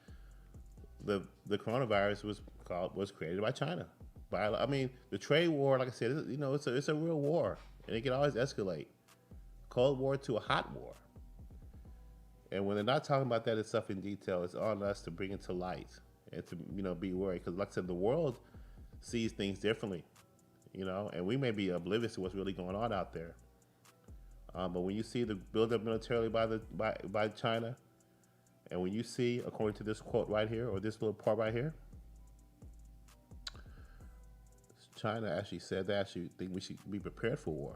the coronavirus was created by China. The trade war, like I said, it's a real war, and it can always escalate. Cold War to a hot war. And when they're not talking about that stuff in detail, it's on us to bring it to light and to be worried, because like I said, the world sees things differently, and we may be oblivious to what's really going on out there. But when you see the build-up militarily by China, and when you see, according to this quote right here, or this little part right here, China actually said they actually think we should be prepared for war.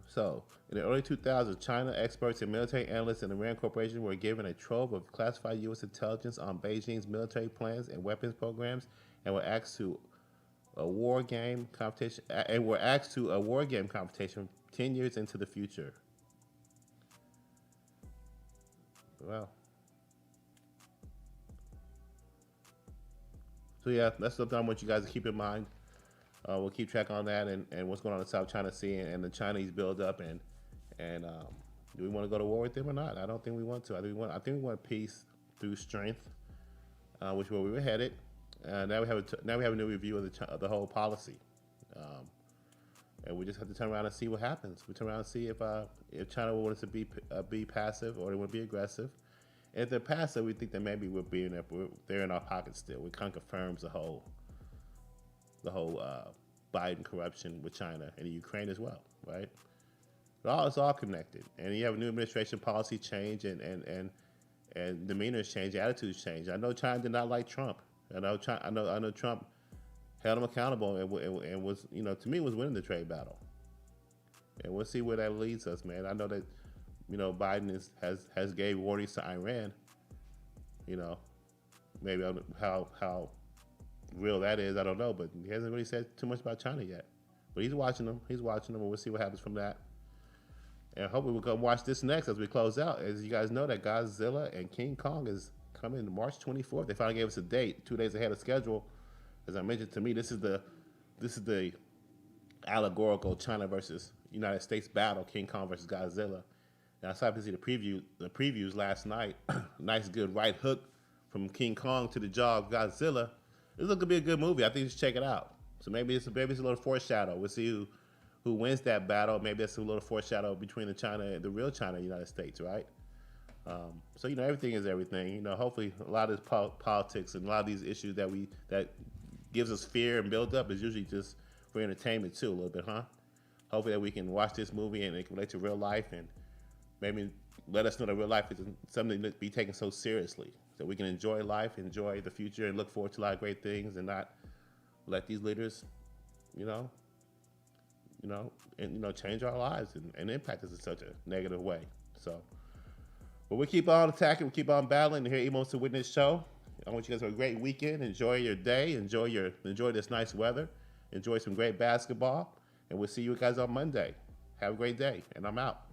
So, in the early 2000s, China experts and military analysts in the Rand Corporation were given a trove of classified U.S. intelligence on Beijing's military plans and weapons programs, and were asked to a war game competition. 10 years into the future. Wow. So yeah, that's something I want you guys to keep in mind. We'll keep track on that and what's going on in the South China Sea and the Chinese build up and do we want to go to war with them or not? I don't think we want to. I think we want peace through strength, which is where we were headed. Now we have a new review of the whole policy, and we just have to turn around and see what happens. We turn around and see if China will want us to be passive or they want to be aggressive. And if they're passive, we think that maybe they're in our pocket still. It kind of confirms the whole Biden corruption with China and Ukraine as well, right? It's all connected. And you have a new administration, policy change, and demeanors change, attitudes change. I know China did not like Trump. I know Trump held him accountable and was, to me, was winning the trade battle. And we'll see where that leads us, man. I know that, Biden has gave warnings to Iran. Maybe how real that is, I don't know, but he hasn't really said too much about China yet. But he's watching them, and we'll see what happens from that. And hopefully we'll come watch this next as we close out. As you guys know, that Godzilla and King Kong is coming March 24th. They finally gave us a date, 2 days ahead of schedule. As I mentioned, to me, this is the allegorical China versus United States battle, King Kong versus Godzilla. And I started to see the previews last night. Nice, good right hook from King Kong to the jaw of Godzilla. This looks to be a good movie. I think you should check it out. So maybe it's a little foreshadow. We'll see who wins that battle. Maybe it's a little foreshadow between the real China and the United States, right? So everything is everything. Hopefully a lot of this politics and a lot of these issues that gives us fear and build up is usually just for entertainment too, a little bit, huh? Hopefully that we can watch this movie and it can relate to real life and maybe let us know that real life isn't something to be taken so seriously. So we can enjoy life, enjoy the future, and look forward to a lot of great things, and not let these leaders, you know, change our lives and impact us in such a negative way. So, but we keep on attacking, we keep on battling. And here, Emo's to Witness show. I want you guys to have a great weekend. Enjoy your day. Enjoy this nice weather. Enjoy some great basketball, and we'll see you guys on Monday. Have a great day, and I'm out.